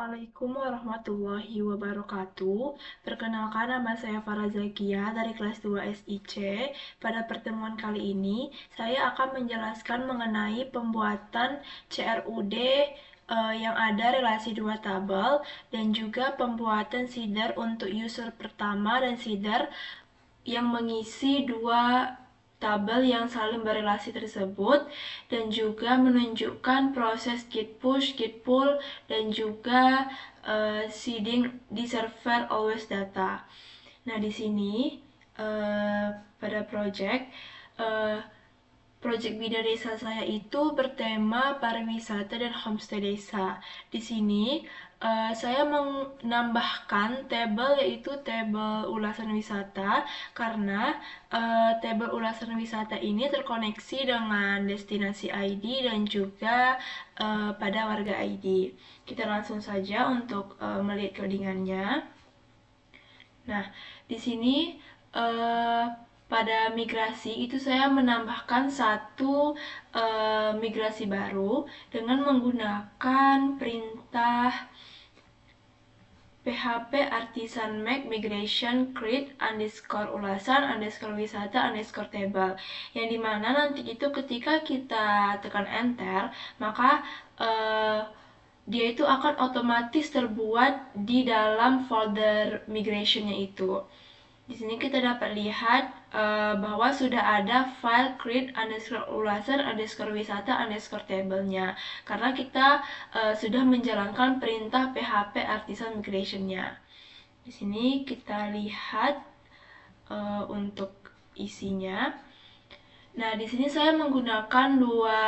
Assalamualaikum warahmatullahi wabarakatuh. Perkenalkan, nama saya Farah Zakia dari kelas 2 SIC. Pada pertemuan kali ini, saya akan menjelaskan mengenai pembuatan CRUD yang ada relasi dua tabel dan juga pembuatan seeder untuk user pertama dan seeder yang mengisi dua tabel yang saling berrelasi tersebut, dan juga menunjukkan proses git push, git pull, dan juga seeding di server always data. Nah, di sini pada project Bida Desa saya itu bertema pariwisata dan homestay desa. Di sini saya menambahkan tabel, yaitu tabel ulasan wisata, karena tabel ulasan wisata ini terkoneksi dengan destinasi ID dan juga pada warga ID. Kita langsung saja untuk melihat codingannya. Nah, di sini pada migrasi itu saya menambahkan satu migrasi baru dengan menggunakan perintah php artisan make migration create underscore ulasan underscore wisata underscore table, yang dimana nanti itu ketika kita tekan enter, maka dia itu akan otomatis terbuat di dalam folder migrationnya itu. Di sini kita dapat lihat bahwa sudah ada file create underscore ulasan underscore wisata underscore table-nya, karena kita sudah menjalankan perintah php artisan migration-nya. Di sini kita lihat untuk isinya. Nah, di sini saya menggunakan dua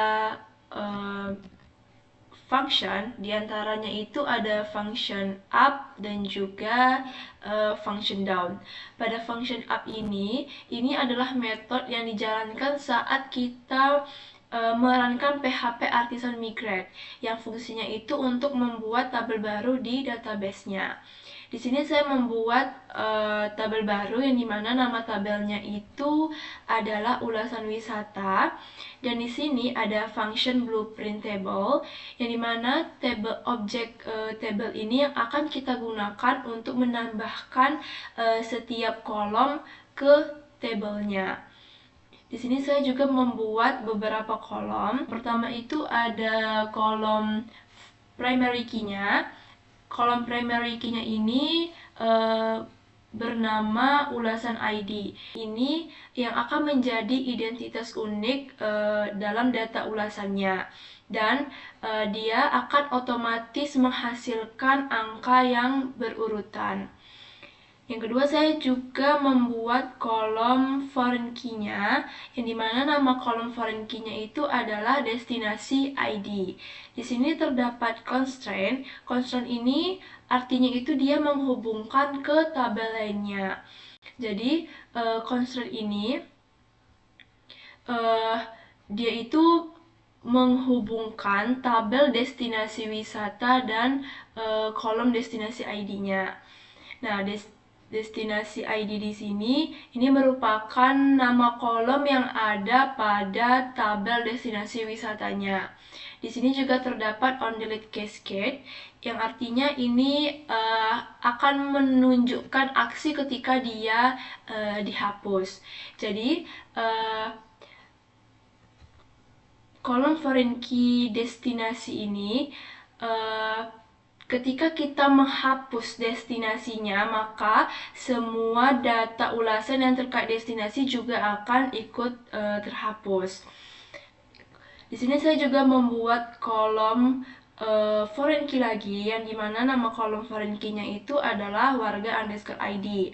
function, diantaranya itu ada function up dan juga function down. Pada function up ini adalah metode yang dijalankan saat kita merankan php artisan migrate, yang fungsinya itu untuk membuat tabel baru di database-nya. Di sini saya membuat tabel baru yang dimana nama tabelnya itu adalah ulasan wisata, dan di sini ada function blueprint table yang dimana table objek table ini yang akan kita gunakan untuk menambahkan setiap kolom ke tabelnya. Di sini saya juga membuat beberapa kolom. Pertama itu ada kolom primary key-nya. Kolom primary key-nya ini bernama ulasan ID. Ini yang akan menjadi identitas unik dalam data ulasannya, dan dia akan otomatis menghasilkan angka yang berurutan. Yang kedua, saya juga membuat kolom foreign key-nya, yang dimana nama kolom foreign key-nya itu adalah destinasi ID. Di sini terdapat constraint. Constraint ini artinya itu dia menghubungkan ke tabel lainnya. Jadi constraint ini dia itu menghubungkan tabel destinasi wisata dan kolom destinasi ID-nya. Nah, destinasi ID di sini ini merupakan nama kolom yang ada pada tabel destinasi wisatanya. Di sini juga terdapat onDelete cascade, yang artinya ini akan menunjukkan aksi ketika dia dihapus. Jadi kolom foreign key destinasi ini ketika kita menghapus destinasinya, maka semua data ulasan yang terkait destinasi juga akan ikut terhapus. Di sini saya juga membuat kolom foreign key lagi, yang dimana nama kolom foreign key-nya itu adalah warga underscore ID.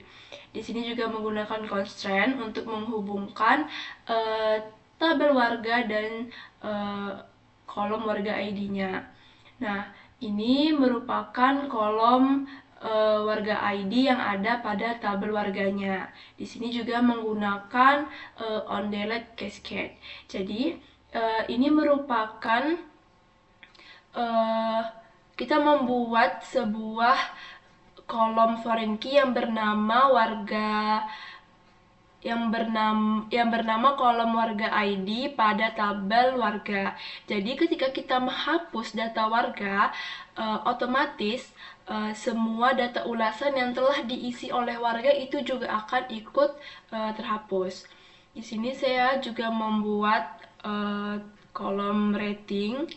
Di sini juga menggunakan constraint untuk menghubungkan tabel warga dan kolom warga ID-nya. Nah, ini merupakan kolom warga ID yang ada pada tabel warganya. Di sini juga menggunakan onDelete cascade. Jadi ini merupakan kita membuat sebuah kolom foreign key yang bernama warga yang bernama kolom warga ID pada tabel warga. Jadi ketika kita menghapus data warga, otomatis semua data ulasan yang telah diisi oleh warga itu juga akan ikut terhapus. Di sini saya juga membuat kolom rating.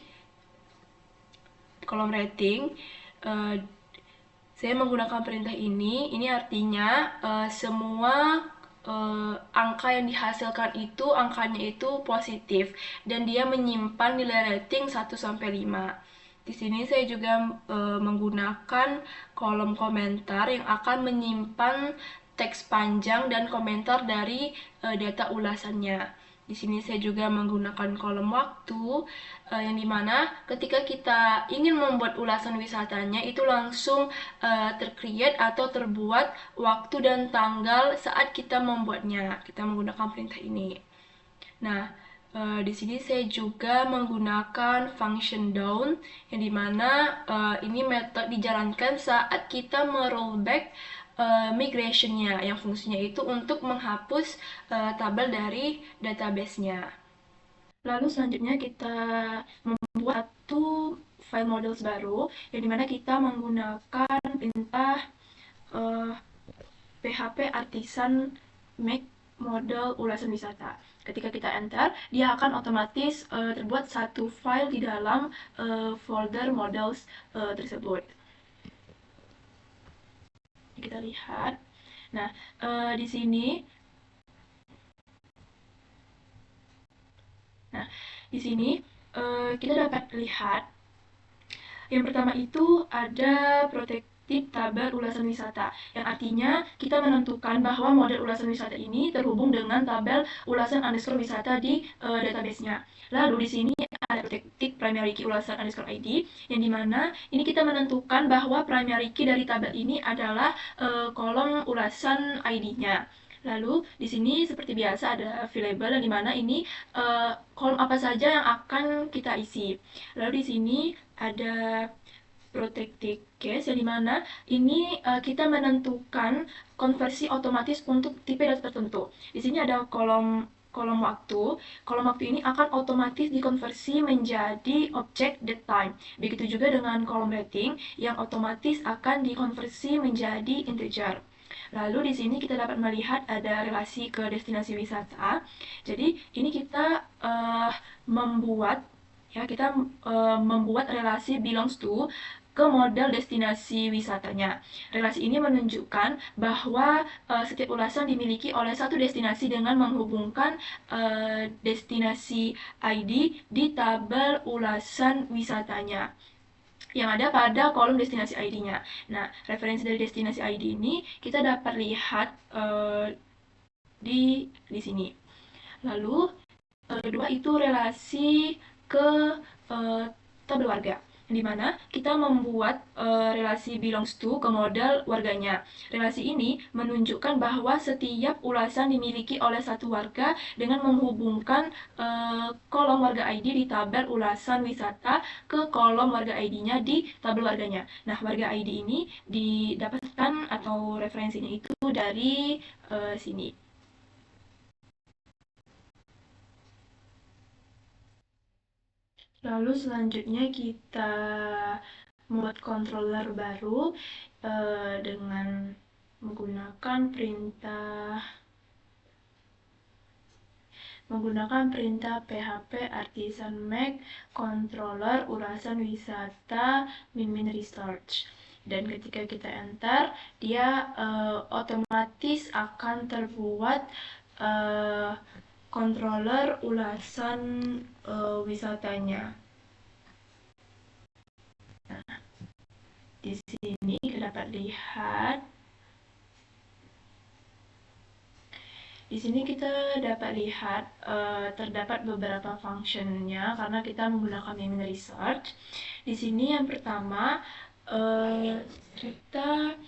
Saya menggunakan perintah ini artinya semua angka yang dihasilkan itu angkanya itu positif dan dia menyimpan nilai rating 1 sampai 5. Di sini saya juga menggunakan kolom komentar yang akan menyimpan teks panjang dan komentar dari data ulasannya. Di sini saya juga menggunakan kolom waktu yang dimana ketika kita ingin membuat ulasan wisatanya itu langsung tercreate atau terbuat waktu dan tanggal saat kita membuatnya. Kita menggunakan perintah ini. Nah, di sini saya juga menggunakan function down yang dimana ini metode dijalankan saat kita merollback migration-nya yang fungsinya itu untuk menghapus tabel dari database-nya. Lalu selanjutnya kita membuat satu file models baru yang dimana kita menggunakan perintah PHP artisan make model ulasan wisata. Ketika kita enter, dia akan otomatis terbuat satu file di dalam folder models tersebut. Kita lihat. Nah, di sini kita dapat lihat yang pertama itu ada protected tabel ulasan wisata, yang artinya kita menentukan bahwa model ulasan wisata ini terhubung dengan tabel ulasan underscore wisata di database-nya. Lalu di sini ada protected primary key ulasan underscore ID, yang dimana ini kita menentukan bahwa primary key dari tabel ini adalah kolom ulasan ID-nya. Lalu di sini seperti biasa ada available yang dimana ini kolom apa saja yang akan kita isi. Lalu di sini ada protected case yang dimana ini kita menentukan konversi otomatis untuk tipe data tertentu. Di sini ada kolom waktu. Kolom waktu ini akan otomatis dikonversi menjadi objek datetime. Begitu juga dengan kolom rating yang otomatis akan dikonversi menjadi integer. Lalu di sini kita dapat melihat ada relasi ke destinasi wisata. Jadi ini kita membuat relasi belongs to ke model destinasi wisatanya. Relasi ini menunjukkan bahwa setiap ulasan dimiliki oleh satu destinasi dengan menghubungkan destinasi ID di tabel ulasan wisatanya yang ada pada kolom destinasi ID-nya. Nah, referensi dari destinasi ID ini kita dapat lihat di sini. Lalu, kedua itu relasi ke tabel warga, di mana kita membuat relasi belongs to ke model warganya. Relasi ini menunjukkan bahwa setiap ulasan dimiliki oleh satu warga dengan menghubungkan kolom warga ID di tabel ulasan wisata ke kolom warga ID-nya di tabel warganya. Nah, warga ID ini didapatkan atau referensinya itu dari sini. Lalu selanjutnya kita membuat controller baru dengan menggunakan PHP artisan make controller ulasan wisata min research. Dan ketika kita enter, dia otomatis akan terbuat controller ulasan wisatanya. Nah, di sini kita dapat lihat. Di sini kita dapat lihat terdapat beberapa functionnya karena kita menggunakan min research. Di sini yang pertama kita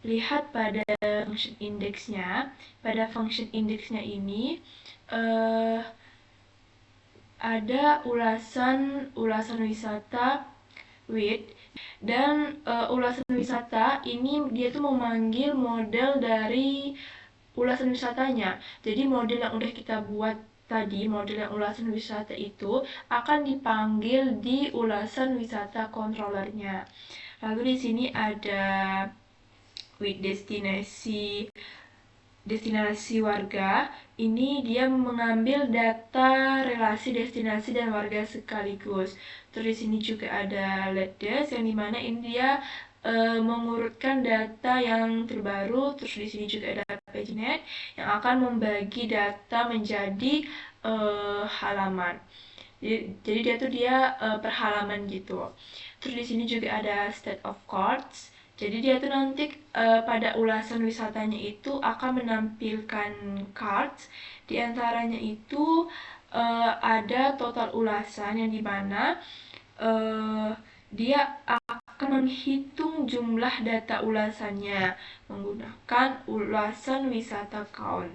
lihat pada function indexnya. Pada function indexnya ini ada ulasan wisata with, dan ulasan wisata ini dia tuh memanggil model dari ulasan wisatanya. Jadi model yang udah kita buat tadi, model yang ulasan wisata itu akan dipanggil di ulasan wisata controllernya. Lalu di sini ada with destinasi warga. Ini dia mengambil data relasi destinasi dan warga sekaligus. Terus di sini juga ada latest yang dimana ini dia mengurutkan data yang terbaru. Terus di sini juga ada PageNet yang akan membagi data menjadi halaman. Jadi dia per halaman gitu. Terus di sini juga ada state of cards. Jadi dia tuh nanti pada ulasan wisatanya itu akan menampilkan cards. Di antaranya itu ada total ulasan yang dimana dia akan menghitung jumlah data ulasannya menggunakan ulasan wisata count.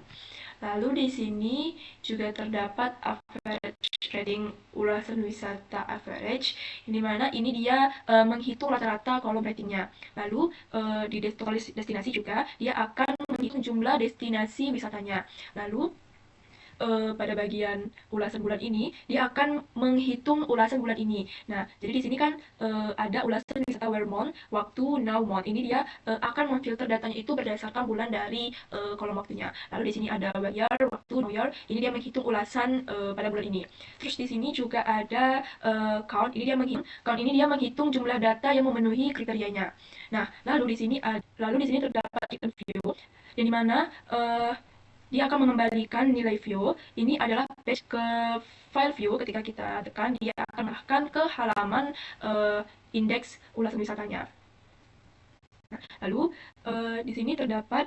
Lalu di sini juga terdapat average rating ulasan wisata average, di mana ini dia menghitung rata-rata kolom ratingnya. Lalu di destinasi juga dia akan menghitung jumlah destinasi wisatanya. Lalu pada bagian ulasan bulan ini dia akan menghitung ulasan bulan ini. Nah, jadi di sini kan ada ulasan wisata where month, waktu, now month. Ini dia akan memfilter datanya itu berdasarkan bulan dari kolom waktunya. Lalu di sini ada where year, waktu, now year. Ini dia menghitung ulasan pada bulan ini. Terus di sini juga ada count. Ini dia menghitung jumlah data yang memenuhi kriterianya. Nah, lalu di sini terdapat return view yang dimana dia akan mengembalikan nilai view. Ini adalah page ke file view. Ketika kita tekan, dia akan mengarahkan ke halaman indeks ulasan wisatanya. Nah, lalu di sini terdapat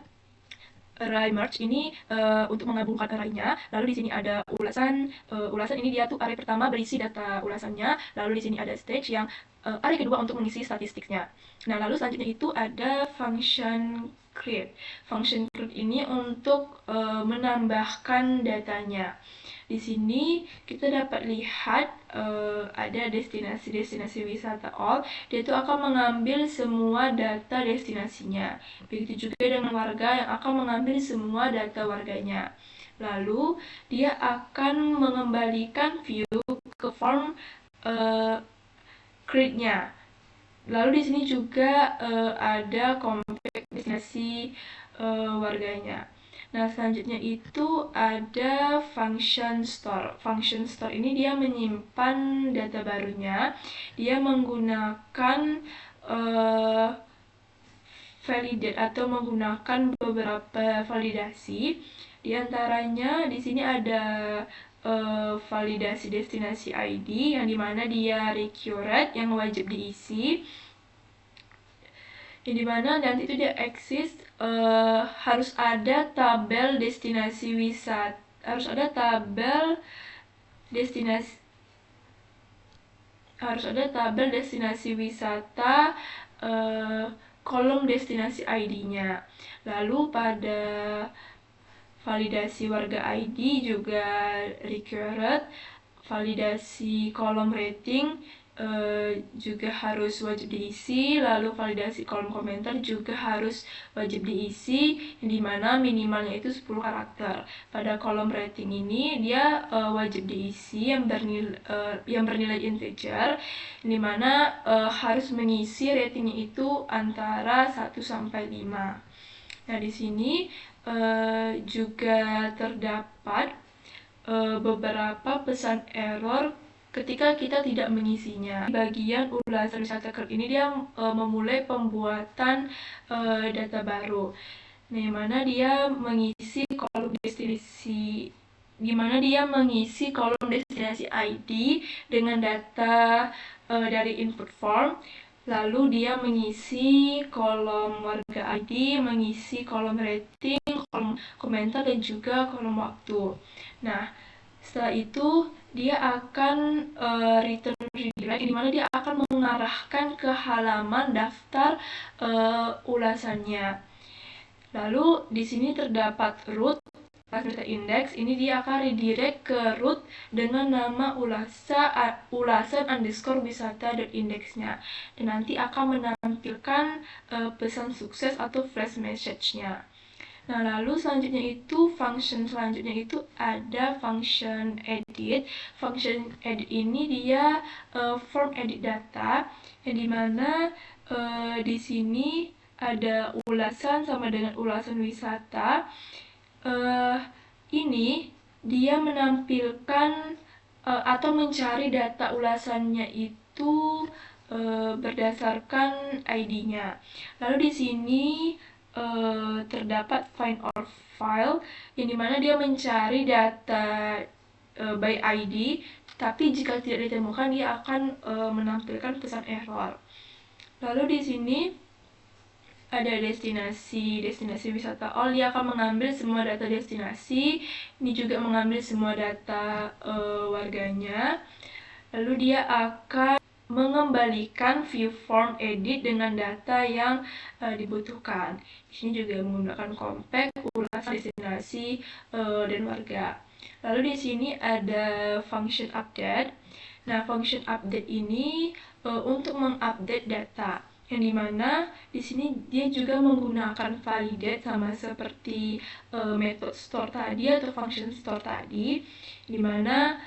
array merge. Ini untuk menggabungkan array-nya. Lalu di sini ada ulasan. Ulasan ini dia tuh array pertama berisi data ulasannya. Lalu di sini ada stage yang array kedua untuk mengisi statistiknya. Nah, lalu selanjutnya itu ada function create. Function create ini untuk menambahkan datanya. Di sini kita dapat lihat ada destinasi wisata all. Dia itu akan mengambil semua data destinasinya. Begitu juga dengan warga yang akan mengambil semua data warganya. Lalu dia akan mengembalikan view ke form create-nya. Lalu di sini juga ada compact destinasi warganya. Nah, selanjutnya itu ada function store. Function store ini dia menyimpan data barunya. Dia menggunakan validate atau menggunakan beberapa validasi. Di antaranya di sini ada validasi destinasi ID yang dimana dia recurrent yang wajib diisi, yang dimana nanti itu dia exist harus ada tabel destinasi wisata, kolom destinasi ID-nya. Lalu pada validasi warga ID juga recurrent, validasi kolom rating juga harus wajib diisi, lalu validasi kolom komentar juga harus wajib diisi, yang dimana minimalnya itu 10 karakter. Pada kolom rating ini dia wajib diisi yang bernilai integer, yang dimana harus mengisi ratingnya itu antara 1 sampai 5. Nah, di sini juga terdapat beberapa pesan error ketika kita tidak mengisinya. Di bagian ulasan wisata curve ini dia memulai pembuatan data baru, di mana dia mengisi kolom destinasi ID dengan data dari input form. Lalu dia mengisi kolom warga ID, mengisi kolom rating, kolom komentar, dan juga kolom waktu. Nah, setelah itu dia akan return redirect, di mana dia akan mengarahkan ke halaman daftar ulasannya. Lalu di sini terdapat root data index. Ini dia akan redirect ke root dengan nama ulasan_wisata.indexnya, dan nanti akan menampilkan pesan sukses atau flash message-nya. Nah, lalu selanjutnya itu function selanjutnya itu ada function edit. Function edit ini dia form edit data, yang dimana di sini ada ulasan sama dengan ulasan wisata. Ini dia menampilkan atau mencari data ulasannya itu berdasarkan ID-nya. Lalu di sini terdapat find or file, yang dimana dia mencari data by ID, tapi jika tidak ditemukan dia akan menampilkan pesan error. Lalu di sini ada destinasi wisata all, dia akan mengambil semua data destinasi, ini juga mengambil semua data warganya. Lalu dia akan mengembalikan view form edit dengan data yang dibutuhkan. Di sini juga menggunakan compact, ulasan destinasi dan warga. Lalu di sini ada function update. Nah, function update ini untuk mengupdate data, yang dimana di sini dia juga menggunakan validate sama seperti method store tadi atau function store tadi, dimana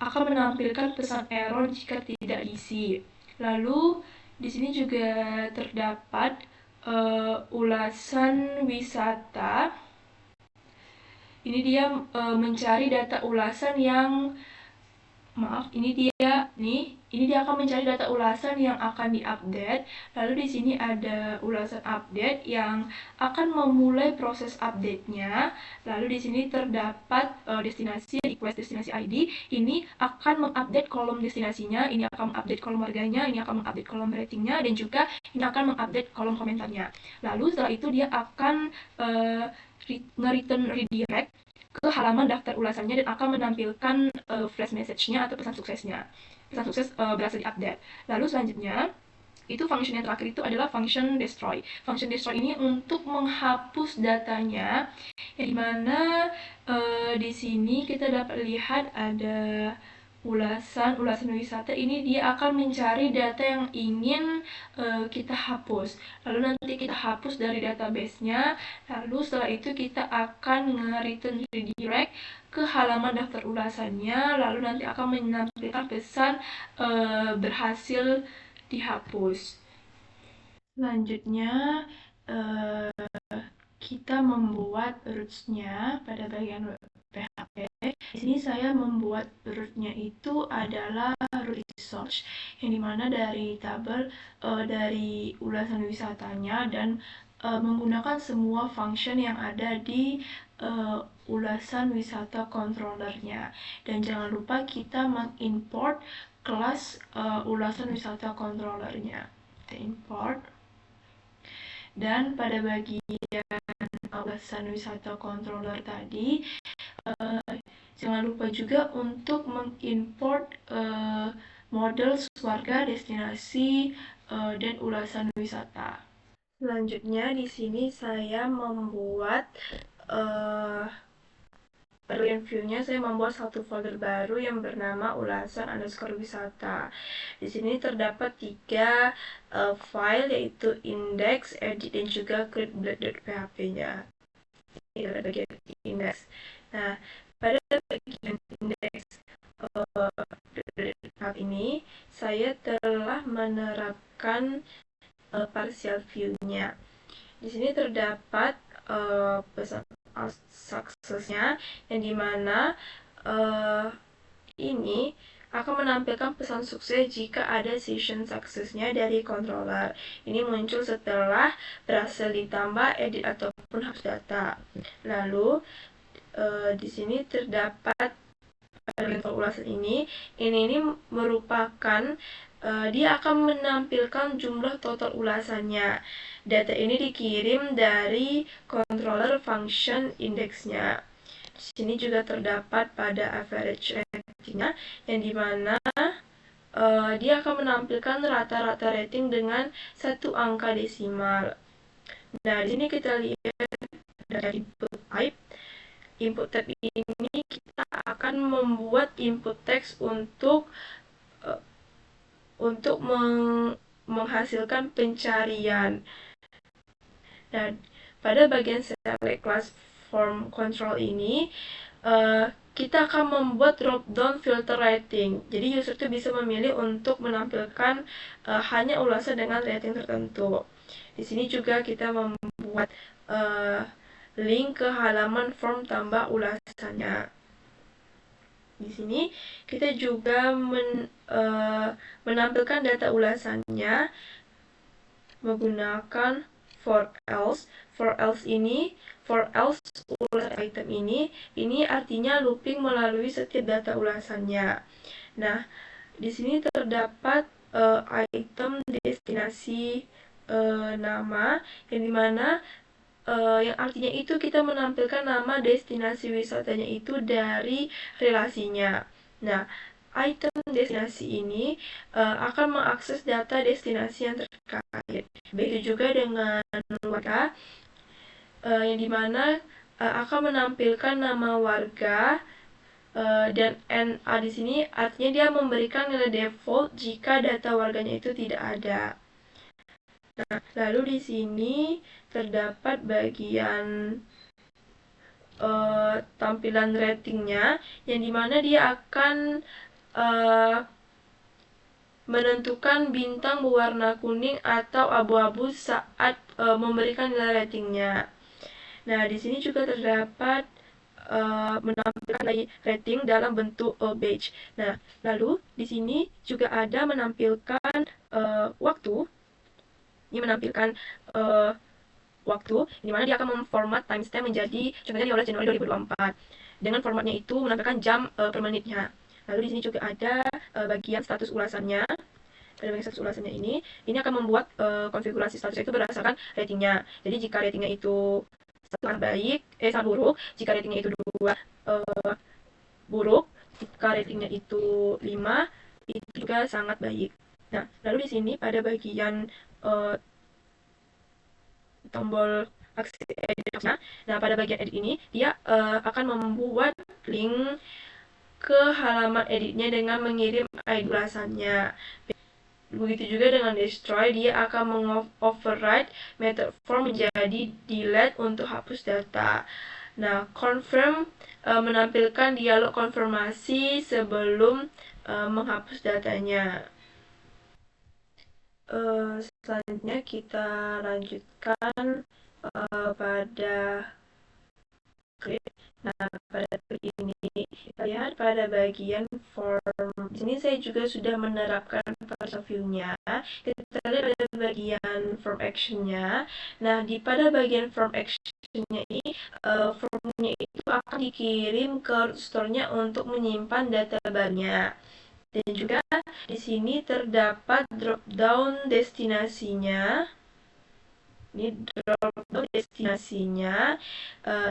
akan menampilkan pesan error jika tidak diisi. Lalu di sini juga terdapat ulasan wisata. Ini dia mencari data ulasan yang ini dia akan mencari data ulasan yang akan diupdate. Lalu di sini ada ulasan update yang akan memulai proses update-nya. Lalu di sini terdapat destinasi request destinasi ID. Ini akan mengupdate kolom destinasinya, ini akan mengupdate kolom warganya, ini akan mengupdate kolom ratingnya, dan juga ini akan mengupdate kolom komentarnya. Lalu setelah itu dia akan nge-return redirect ke halaman daftar ulasannya dan akan menampilkan flash message-nya atau pesan suksesnya. Pesan sukses berhasil diupdate. Lalu selanjutnya itu function yang terakhir itu adalah function destroy. Function destroy ini untuk menghapus datanya, yang dimana di sini kita dapat lihat ada ulasan wisata. Ini dia akan mencari data yang ingin kita hapus. Lalu nanti kita hapus dari database-nya. Lalu setelah itu kita akan nge-return redirect ke halaman daftar ulasannya. Lalu nanti akan menampilkan pesan berhasil dihapus. Selanjutnya kita membuat roots-nya pada bagian PHP. Di sini saya membuat root-nya itu adalah root research, yang dimana dari tabel dari ulasan wisatanya dan menggunakan semua function yang ada di ulasan wisata controllernya. Dan jangan lupa kita mengimport kelas ulasan wisata controllernya. Kita import. Dan pada bagian ulasan wisata controller tadi, jangan lupa juga untuk mengimport model warga, destinasi, dan ulasan wisata. Selanjutnya di sini saya membuat Brilliant View-nya, saya membuat satu folder baru yang bernama ulasan_wisata. Di sini terdapat 3 file, yaitu index, edit, dan juga create.php-nya. Ini adalah bagian index. Nah, pada bagian index ini saya telah menerapkan partial view-nya. Di sini terdapat pesan suksesnya, yang dimana ini akan menampilkan pesan sukses jika ada session suksesnya dari controller. Ini muncul setelah berhasil ditambah, edit, ataupun hapus data. Lalu di sini terdapat level ulasan ini merupakan dia akan menampilkan jumlah total ulasannya. Data ini dikirim dari controller function index-nya. Di sini juga terdapat pada average rating-nya, yang dimana dia akan menampilkan rata-rata rating dengan 1 angka desimal. Nah, di sini kita lihat dari input type. Input type ini kita akan membuat input text untuk menghasilkan pencarian. Dan pada bagian select class form control ini, kita akan membuat drop down filter rating. Jadi user itu bisa memilih untuk menampilkan hanya ulasan dengan rating tertentu. Di sini juga kita membuat link ke halaman form tambah ulasannya. Di sini kita juga menampilkan data ulasannya menggunakan for else. For else ulasan item ini artinya looping melalui setiap data ulasannya. Nah, di sini terdapat item destinasi nama yang dimana yang artinya itu kita menampilkan nama destinasi wisatanya itu dari relasinya. Nah, item destinasi ini akan mengakses data destinasi yang terkait. Begitu juga dengan warga, yang dimana akan menampilkan nama warga dan NA di sini artinya dia memberikan nilai default jika data warganya itu tidak ada. Nah, lalu di sini terdapat bagian tampilan ratingnya, yang dimana dia akan menentukan bintang berwarna kuning atau abu-abu saat memberikan nilai ratingnya. Nah, di sini juga terdapat menampilkan rating dalam bentuk badge. Nah, lalu di sini juga ada menampilkan waktu. Ini menampilkan waktu, di mana dia akan memformat timestamp menjadi contohnya 15 Januari 2024. Dengan formatnya itu menampilkan jam per menitnya. Lalu di sini juga ada bagian status ulasannya. Pada bagian status ulasannya ini akan membuat konfigurasi status itu berdasarkan ratingnya. Jadi jika ratingnya itu sangat buruk, jika ratingnya itu 2 buruk, jika ratingnya itu 5 itu juga sangat baik. Nah, lalu di sini pada bagian tombol aksi editnya. Nah, pada bagian edit ini dia akan membuat link ke halaman editnya dengan mengirim ID ulasannya. Begitu juga dengan destroy, dia akan mengoverride method form menjadi delete untuk hapus data. Nah, confirm menampilkan dialog konfirmasi sebelum menghapus datanya. Selanjutnya kita lanjutkan pada grid. Nah, pada grid ini kita lihat pada bagian form. Di sini saya juga sudah menerapkan parallel view-nya. Kita lihat pada bagian form action-nya. Nah, pada bagian form action-nya ini formnya itu akan dikirim ke store-nya untuk menyimpan data barunya. Dan juga di sini terdapat drop down destinasinya. Ini drop down destinasinya.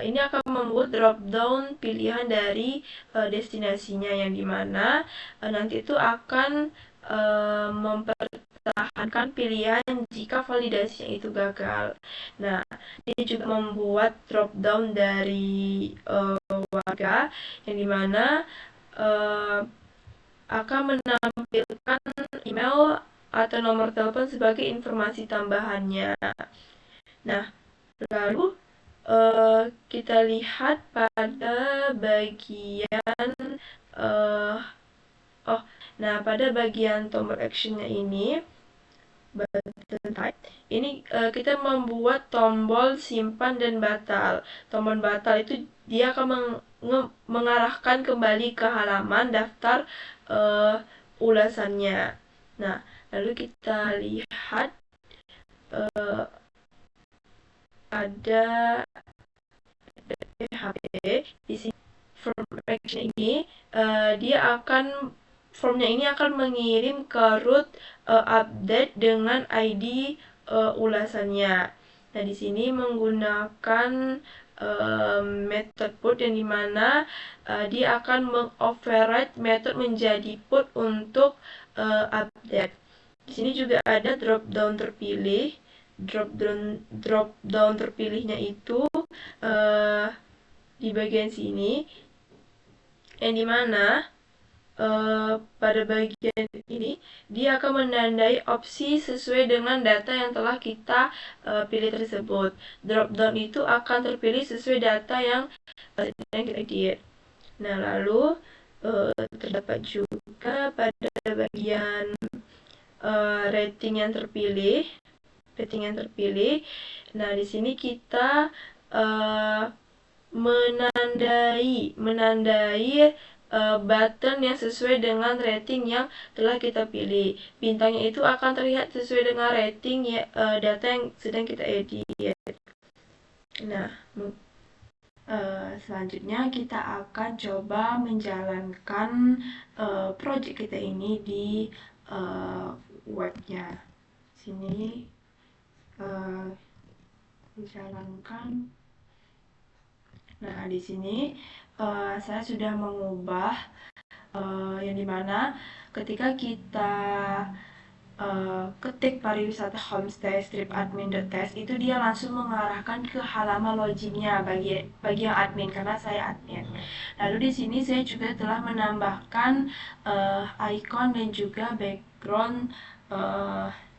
Ini akan membuat drop down pilihan dari destinasinya, yang dimana nanti itu akan mempertahankan pilihan jika validasinya itu gagal. Nah, ini juga membuat drop down dari warga, yang dimana akan menampilkan email atau nomor telepon sebagai informasi tambahannya. Nah, lalu kita lihat pada bagian pada bagian tombol actionnya ini, button type ini kita membuat tombol simpan dan batal. Tombol batal itu dia akan mengarahkan kembali ke halaman daftar ulasannya. Nah, lalu kita lihat ada PHP di sini. Form action ini formnya ini akan mengirim ke root update dengan ID ulasannya. Nah, di sini menggunakan method put, yang dimana dia akan mengoverride method menjadi put untuk update. Di sini juga ada drop down terpilih. Drop down terpilihnya itu di bagian sini, yang dimana pada bagian ini dia akan menandai opsi sesuai dengan data yang telah kita pilih tersebut. Drop down itu akan terpilih sesuai data yang sedang kita edit. Nah, lalu terdapat juga pada bagian rating yang terpilih. Nah, di sini kita menandai button yang sesuai dengan rating yang telah kita pilih. Bintangnya itu akan terlihat sesuai dengan rating data yang sedang kita edit. Nah, selanjutnya kita akan coba menjalankan project kita ini di webnya. Sini dijalankan. Nah, di sini saya sudah mengubah yang dimana ketika kita ketik pariwisata homestay strip-admin.test itu dia langsung mengarahkan ke halaman loginnya bagi yang admin karena saya admin. Lalu di sini saya juga telah menambahkan icon dan juga background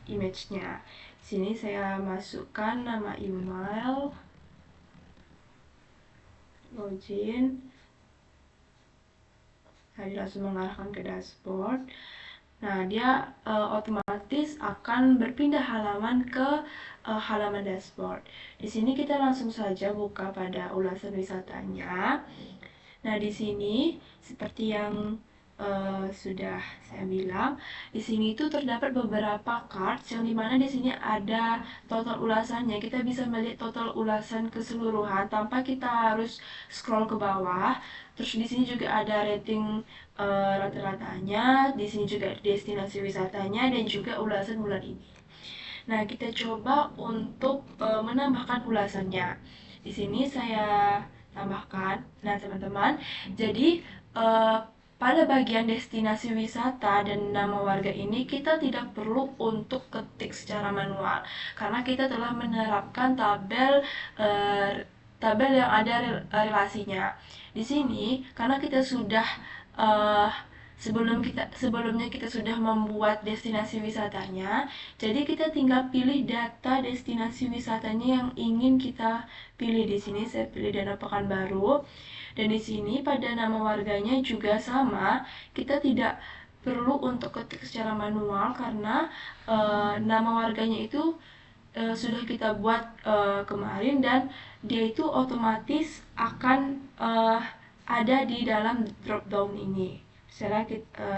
image-nya. Di sini saya masukkan nama email, login, saya langsung mengarahkan ke dashboard. Nah, dia otomatis akan berpindah halaman ke halaman dashboard. Di sini kita langsung saja buka pada ulasan wisatanya. Nah, di sini seperti yang sudah saya bilang, di sini itu terdapat beberapa cards yang dimana di sini ada total ulasannya. Kita bisa melihat total ulasan keseluruhan tanpa kita harus scroll ke bawah. Terus di sini juga ada rating rata-ratanya, di sini juga destinasi wisatanya dan juga ulasan bulan ini. Nah, kita coba untuk menambahkan ulasannya. Di sini saya tambahkan. Nah, teman-teman, jadi pada bagian destinasi wisata dan nama warga ini kita tidak perlu untuk ketik secara manual karena kita telah menerapkan tabel yang ada relasinya. Di sini karena kita sudah sebelumnya kita sudah membuat destinasi wisatanya, jadi kita tinggal pilih data destinasi wisatanya yang ingin kita pilih. Di sini saya pilih Danau Pekanbaru. Dan di sini pada nama warganya juga sama, kita tidak perlu untuk ketik secara manual karena nama warganya itu sudah kita buat kemarin dan dia itu otomatis akan ada di dalam drop down ini. Misalnya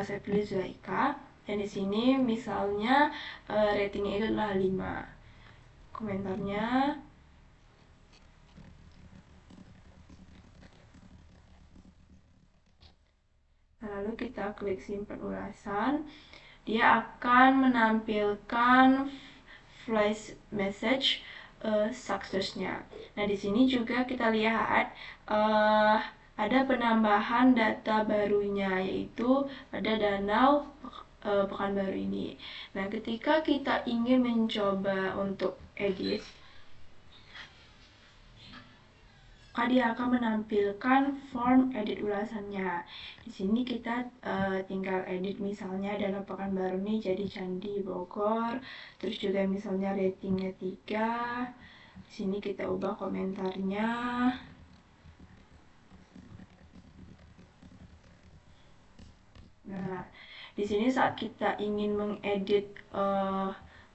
saya pilih Zulaika dan di sini misalnya ratingnya itu adalah 5. Komentarnya lalu kita klik simpan ulasan, dia akan menampilkan flash message suksesnya. Nah, di sini juga kita lihat ada penambahan data barunya yaitu pada Danau Pekanbaru ini. Nah, ketika kita ingin mencoba untuk edit, maka dia akan menampilkan form edit ulasannya. Di sini kita tinggal edit misalnya Danau Pekanbaru ini jadi Candi Bogor, terus juga misalnya ratingnya 3. Di sini kita ubah komentarnya. Nah, di sini saat kita ingin mengedit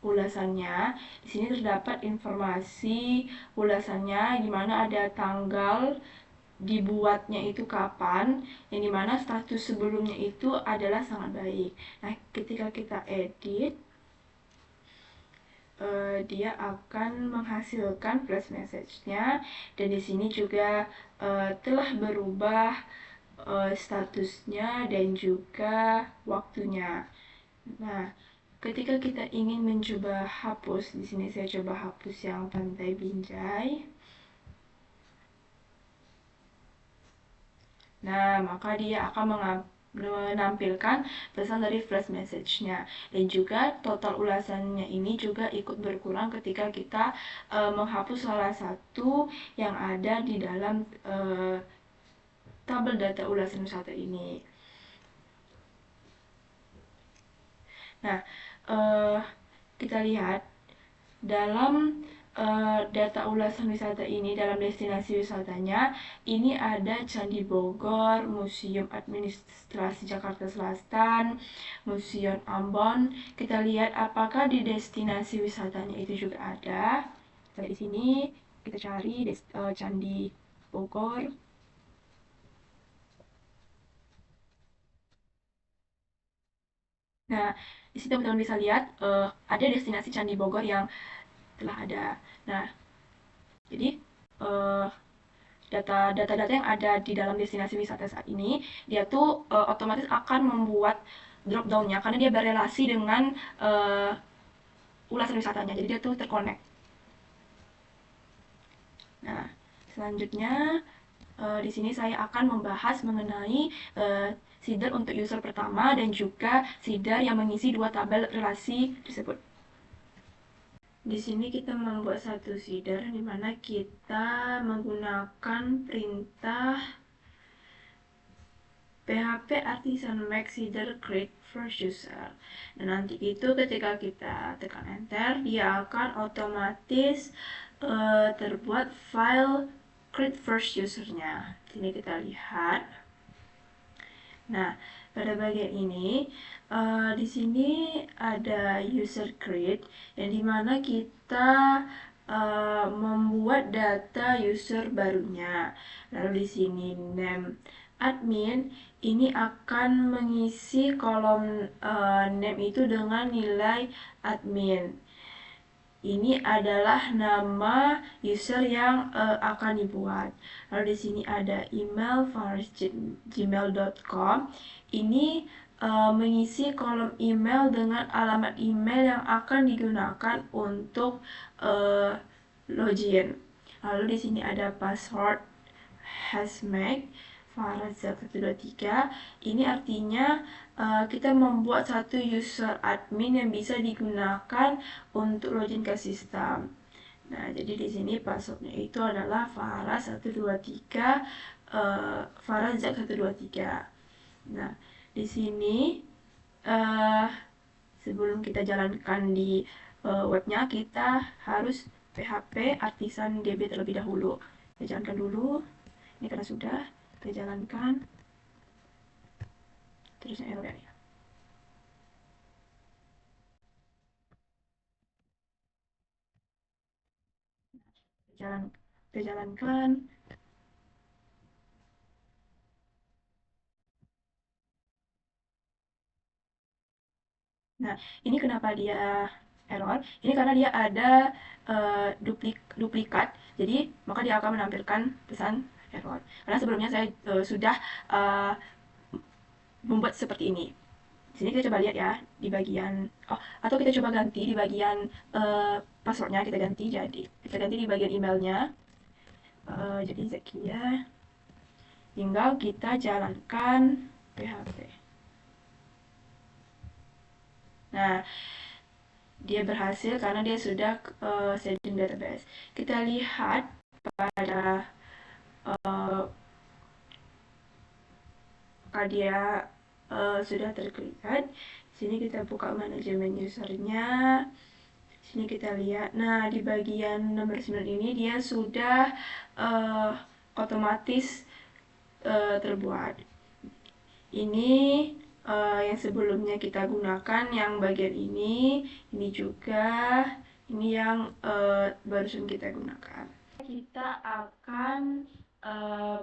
ulasannya, di sini terdapat informasi ulasannya di mana ada tanggal dibuatnya itu kapan, yang dimana status sebelumnya itu adalah sangat baik. Nah, ketika kita edit, dia akan menghasilkan flash message-nya dan di sini juga telah berubah statusnya dan juga waktunya. Nah, ketika kita ingin mencoba hapus, di sini saya coba hapus yang Pantai Binjai. Nah, maka dia akan menampilkan pesan dari flash message-nya dan juga total ulasannya ini juga ikut berkurang ketika kita menghapus salah satu yang ada di dalam tabel data ulasan wisata ini. Nah, uh, kita lihat dalam data ulasan wisata ini, dalam destinasi wisatanya, ini ada Candi Bogor, Museum Administrasi Jakarta Selatan, Museum Ambon. Kita lihat apakah di destinasi wisatanya itu juga ada. Kita di sini kita cari Candi Bogor. Nah, di situ teman-teman bisa lihat ada destinasi Candi Bogor yang telah ada. Nah, jadi uh, data-data yang ada di dalam destinasi wisata saat ini, dia tuh otomatis akan membuat drop down-nya karena dia berrelasi dengan ulasan wisatanya. Jadi dia tuh terkonek. Nah, selanjutnya di sini saya akan membahas mengenai seeder untuk user pertama dan juga seeder yang mengisi dua tabel relasi tersebut. Di sini kita membuat satu seeder di mana kita menggunakan perintah PHP Artisan Make Seeder Create First User. Dan nanti itu ketika kita tekan enter, dia akan otomatis terbuat file Create First User-nya. Sini kita lihat. Nah, pada bagian ini di sini ada user create yang dimana kita membuat data user barunya. Lalu di sini name admin ini akan mengisi kolom name itu dengan nilai admin. Ini adalah nama user yang akan dibuat. Lalu di sini ada email gmail.com. Ini mengisi kolom email dengan alamat email yang akan digunakan untuk login. Lalu di sini ada password hashtag Farazak123. Ini artinya kita membuat satu user admin yang bisa digunakan untuk login ke sistem. Nah, jadi di sini passwordnya itu adalah Faraz123, Farazak123. Nah, di sini sebelum kita jalankan di webnya, kita harus PHP Artisan DB terlebih dahulu. Kita jalankan dulu. Ini karena sudah kita jalankan, terusnya error ya. Kita jalankan. Nah, ini kenapa dia error? Ini karena dia ada duplikat, jadi maka dia akan menampilkan pesan error. Karena sebelumnya saya sudah membuat seperti ini. Di sini kita coba lihat ya di bagian atau kita coba ganti di bagian passwordnya, kita ganti di bagian emailnya. Jadi Zakia, tinggal kita jalankan PHP. Nah, dia berhasil karena dia sudah setting database. Kita lihat pada apakah dia sudah terlihat. Sini kita buka manajemen usernya. Sini kita lihat. Nah, di bagian nomor 9 ini dia sudah otomatis terbuat. Ini yang sebelumnya kita gunakan yang bagian ini juga, ini yang barusan kita gunakan. Kita akan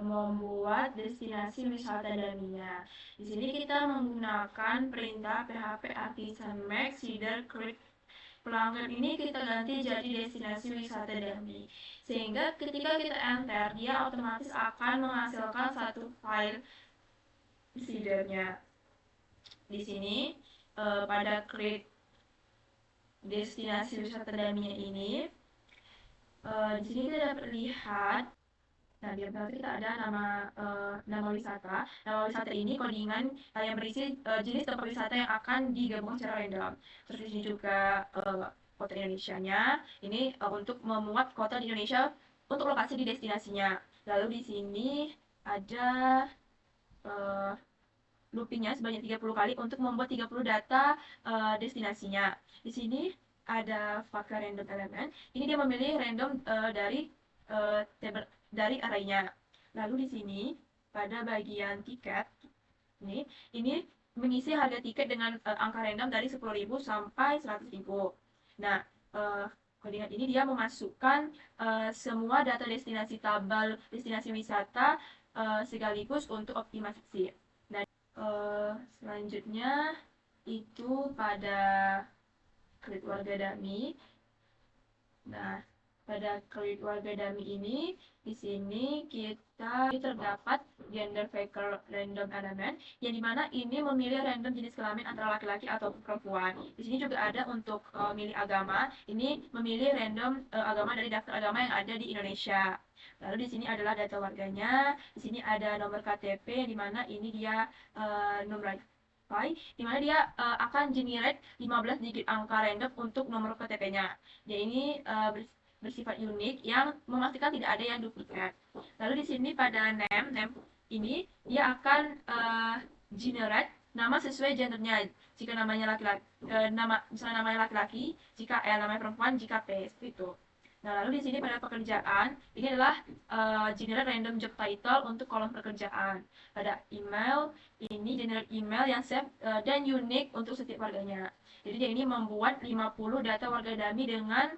membuat destinasi wisata Damia. Di sini kita menggunakan perintah PHP Artisan Make Seeder Create. Pelanggan ini kita ganti jadi destinasi wisata Dami. Sehingga ketika kita enter, dia otomatis akan menghasilkan satu file seedernya. Di sini pada create destinasi wisata Dami ini, di sini kita dapat lihat. Nah, di belakang kita ada nama wisata. Nama wisata ini codingan yang berisi jenis tempat wisata yang akan digabungkan secara random. Terus di sini juga kota Indonesianya. Ini untuk memuat kota di Indonesia untuk lokasi di destinasinya. Lalu di sini ada loopingnya sebanyak 30 kali untuk membuat 30 data destinasinya. Di sini ada Fucker random element. Ini dia memilih random dari arraynya. Lalu di sini pada bagian tiket ini mengisi harga tiket dengan angka random dari 10.000 sampai 100.000. Nah, koordinat ini dia memasukkan semua data destinasi tabel destinasi wisata sekaligus untuk optimasi. Dan selanjutnya itu pada kredit warga dummy. Nah, pada kredit warga dummy ini, di sini kita terdapat gender vehicle random element, yang dimana ini memilih random jenis kelamin antara laki-laki atau perempuan. Di sini juga ada untuk milih agama, ini memilih random agama dari daftar agama yang ada di Indonesia. Lalu di sini adalah data warganya, di sini ada nomor KTP, di mana ini dia nomor di mana dia akan generate 15 digit angka random untuk nomor KTP-nya. Dia ini bersifat unik yang memastikan tidak ada yang duplikat. Lalu di sini pada name ini dia akan generate nama sesuai gendernya. Jika namanya laki-laki, misalnya namanya laki-laki, jika namanya perempuan, jika P, seperti itu. Nah, lalu di sini pada pekerjaan, ini adalah generate random job title untuk kolom pekerjaan. Pada email, ini generate email yang safe dan unik untuk setiap warganya. Jadi dia ini membuat 50 data warga dummy dengan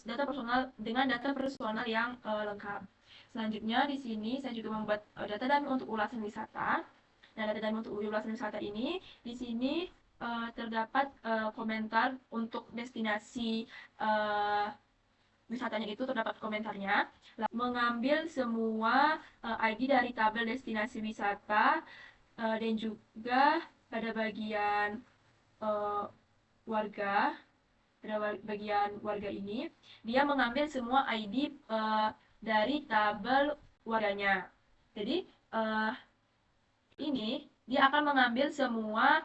data personal yang lengkap. Selanjutnya di sini saya juga membuat data dummy untuk ulasan wisata. Nah, data dummy untuk ulasan wisata ini di sini terdapat komentar untuk destinasi wisatanya itu terdapat komentarnya. Mengambil semua ID dari tabel destinasi wisata dan juga pada bagian warga, pada bagian warga ini dia mengambil semua ID dari tabel warganya. Jadi ini dia akan mengambil semua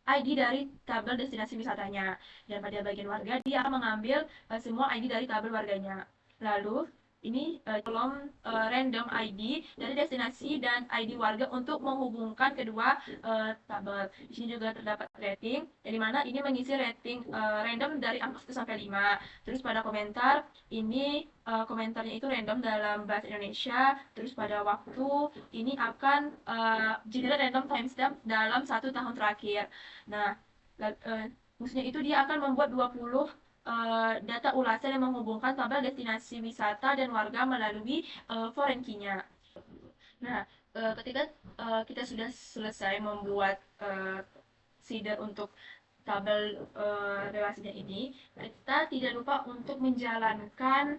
ID dari tabel destinasi wisatanya. Dan pada bagian warga, dia akan mengambil semua ID dari tabel warganya. Lalu, ini kolom random ID dari destinasi dan ID warga untuk menghubungkan kedua tabel. Di sini juga terdapat rating, yang dimana ini mengisi rating random dari angka 1 sampai 5. Terus pada komentar, ini komentarnya itu random dalam bahasa Indonesia. Terus pada waktu, ini akan generate random timestamp dalam 1 tahun terakhir. Nah, maksudnya itu dia akan membuat 20 data ulasan yang menghubungkan tabel destinasi wisata dan warga melalui foreign key-nya. Nah, ketika kita sudah selesai membuat seeder untuk tabel relasinya ini, kita tidak lupa untuk menjalankan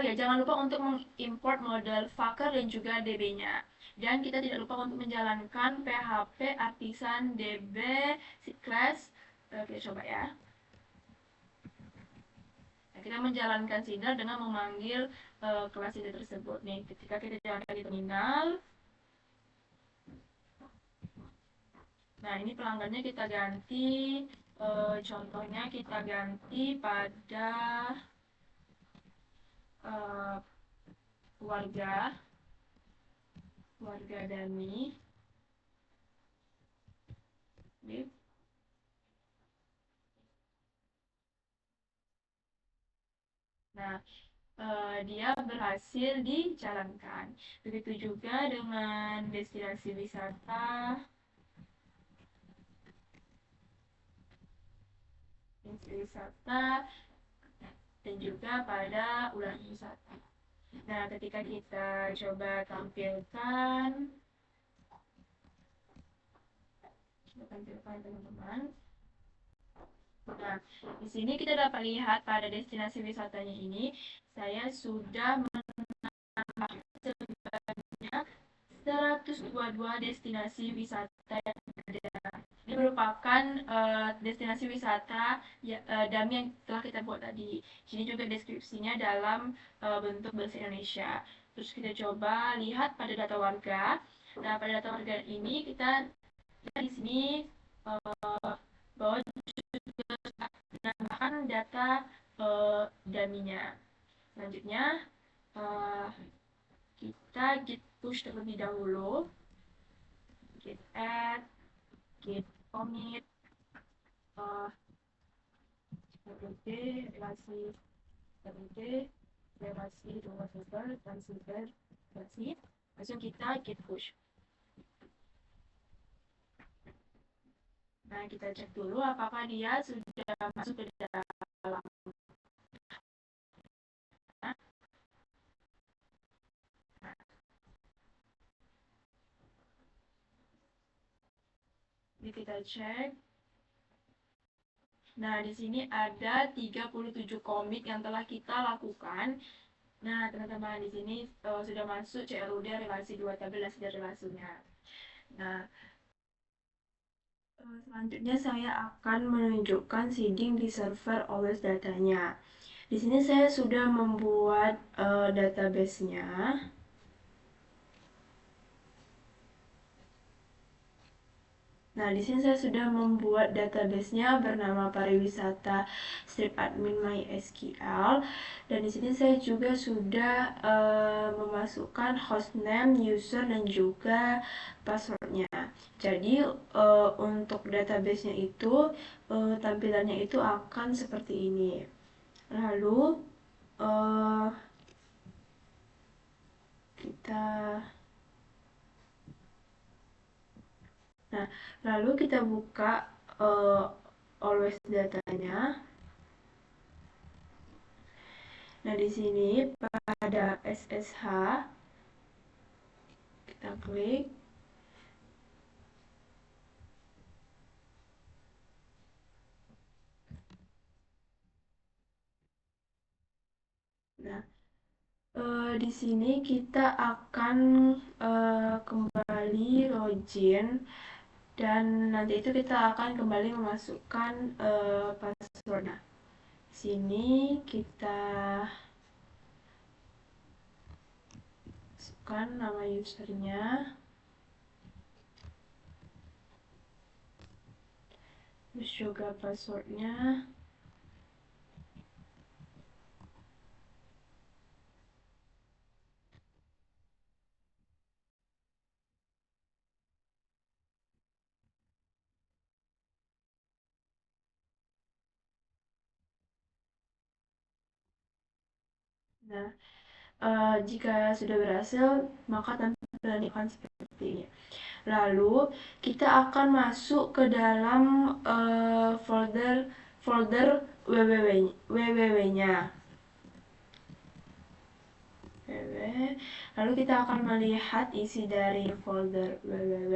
jangan lupa untuk mengimport model Fucker dan juga DB-nya. Dan kita tidak lupa untuk menjalankan PHP artisan DB class. Kita coba ya. Nah, kita menjalankan seeder dengan memanggil kelas seeder tersebut. Nih, ketika kita jalankan di terminal, nah ini pelanggannya kita ganti, contohnya kita ganti pada warga dummy. Nah, dia berhasil dijalankan. Begitu juga dengan destinasi wisata. Dan juga pada ulasan wisata. Nah, ketika kita coba tampilkan teman-teman. Nah, di sini kita dapat lihat pada destinasi wisatanya ini, saya sudah menambah sebanyak 122 destinasi wisata yang ada. Ini merupakan destinasi wisata dummy yang telah kita buat tadi. Sini juga deskripsinya dalam bentuk bahasa Indonesia. Terus kita coba lihat pada data warga. Nah, pada data warga ini kita di sini bahwa juga menambahkan data dummy-nya. Selanjutnya kita git push terlebih dahulu. git add, git commit, uh, relasi relasi dua server dan server relasi. Langsung kita git push. Nah, kita cek dulu apakah dia sudah masuk ke dalam. Ini kita cek. Nah, di sini ada 37 komit yang telah kita lakukan. Nah, teman-teman, di sini sudah masuk CLUD relasi 2 tabel dan sudah relasinya. Nah, selanjutnya saya akan menunjukkan seeding di server OS datanya. Di sini saya sudah membuat database-nya. Nah, di sini saya sudah membuat database-nya bernama pariwisata strip admin MySQL, dan di sini saya juga sudah memasukkan hostname, user, dan juga passwordnya. Jadi untuk database-nya itu tampilannya itu akan seperti ini. Lalu kita Nah, lalu kita buka always datanya. Nah, di sini pada SSH kita klik. Nah, di sini kita akan kembali login, dan nanti itu kita akan kembali memasukkan password. Nah, sini kita masukkan nama usernya, terus juga passwordnya. Nah, jika sudah berhasil, maka tampilan akan seperti ini. Lalu kita akan masuk ke dalam folder www-nya. Lalu kita akan melihat isi dari folder www.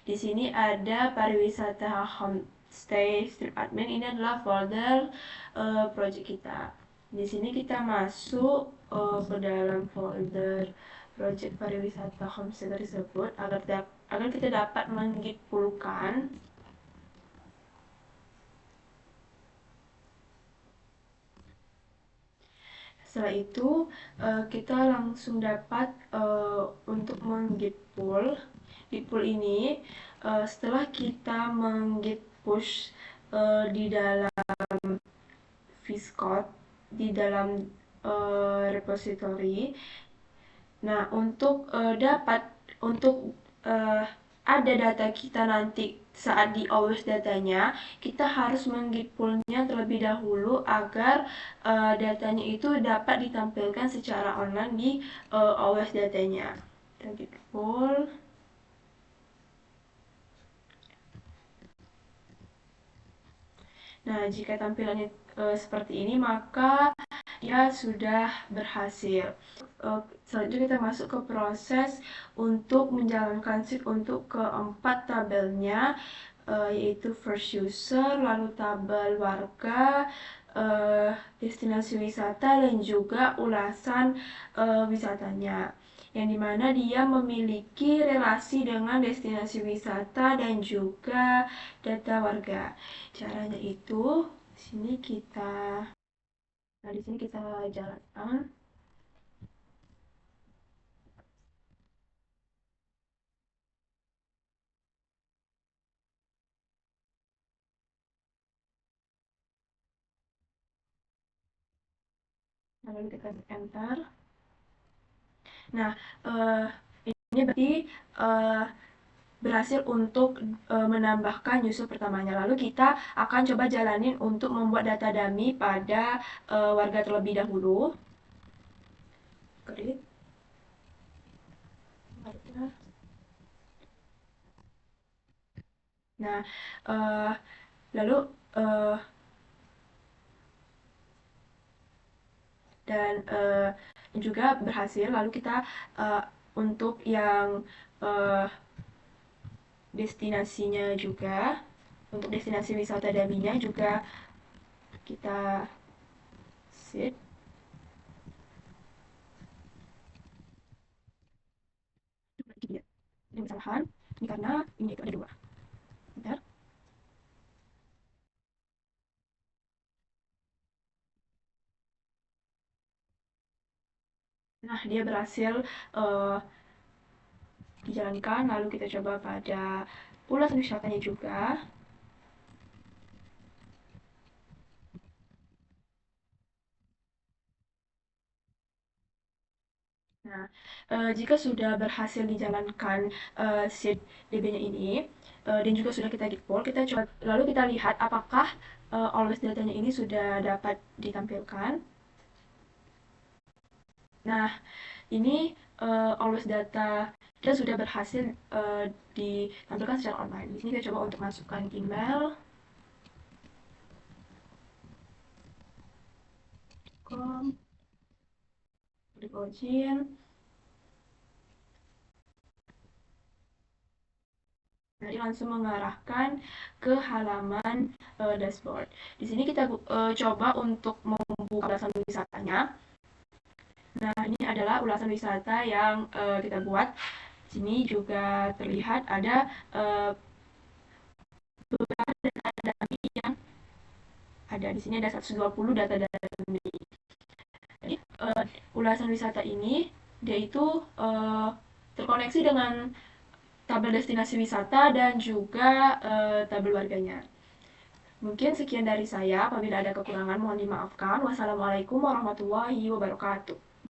Di sini ada pariwisata homestay strip admin. Ini adalah folder project kita. Di sini kita masuk ke dalam folder project pariwisata homestay tersebut agar kita dapat menggitpulkan. Setelah itu kita langsung dapat untuk menggit pull. Di pull ini setelah kita menggit push di dalam vscode, di dalam repository. Nah, untuk ada data kita nanti saat di always datanya, kita harus menggit pull-nya terlebih dahulu agar datanya itu dapat ditampilkan secara online di always datanya. Kita git pull. Nah, jika tampilannya seperti ini, maka dia sudah berhasil. Selanjutnya kita masuk ke proses untuk menjalankan shift untuk keempat tabelnya, yaitu first user, lalu tabel warga, destinasi wisata, dan juga ulasan wisatanya, yang dimana dia memiliki relasi dengan destinasi wisata dan juga data warga. Caranya itu di sini kita jalankan. Lalu kita enter. Nah, ini berarti berhasil untuk menambahkan user pertamanya. Lalu kita akan coba jalanin untuk membuat data dummy pada warga terlebih dahulu. Create. Nah, lalu dan juga berhasil. Lalu kita untuk yang destinasinya juga, untuk destinasi wisata daminya juga kita set. Ini kesalahan, ini karena ini itu ada dua. Bentar. Nah, dia berhasil dijalankan. Lalu kita coba pada ulasan wisatanya juga. Nah, jika sudah berhasil dijalankan sheet DB-nya ini, dan juga sudah kita git pull, kita coba lalu kita lihat apakah always datanya ini sudah dapat ditampilkan. Nah, ini always data dan sudah berhasil ditampilkan secara online. Di sini kita coba untuk masukkan email, klik login. Nah, dia langsung mengarahkan ke halaman dashboard. Di sini kita coba untuk membuka ulasan wisatanya. Nah, ini adalah ulasan wisata yang kita buat. Di sini juga terlihat ada beberapa data yang ada. Di sini ada 120 data dummy. Jadi, ulasan wisata ini dia itu terkoneksi dengan tabel destinasi wisata dan juga tabel warganya. Mungkin sekian dari saya. Apabila ada kekurangan mohon dimaafkan. Wassalamualaikum warahmatullahi wabarakatuh.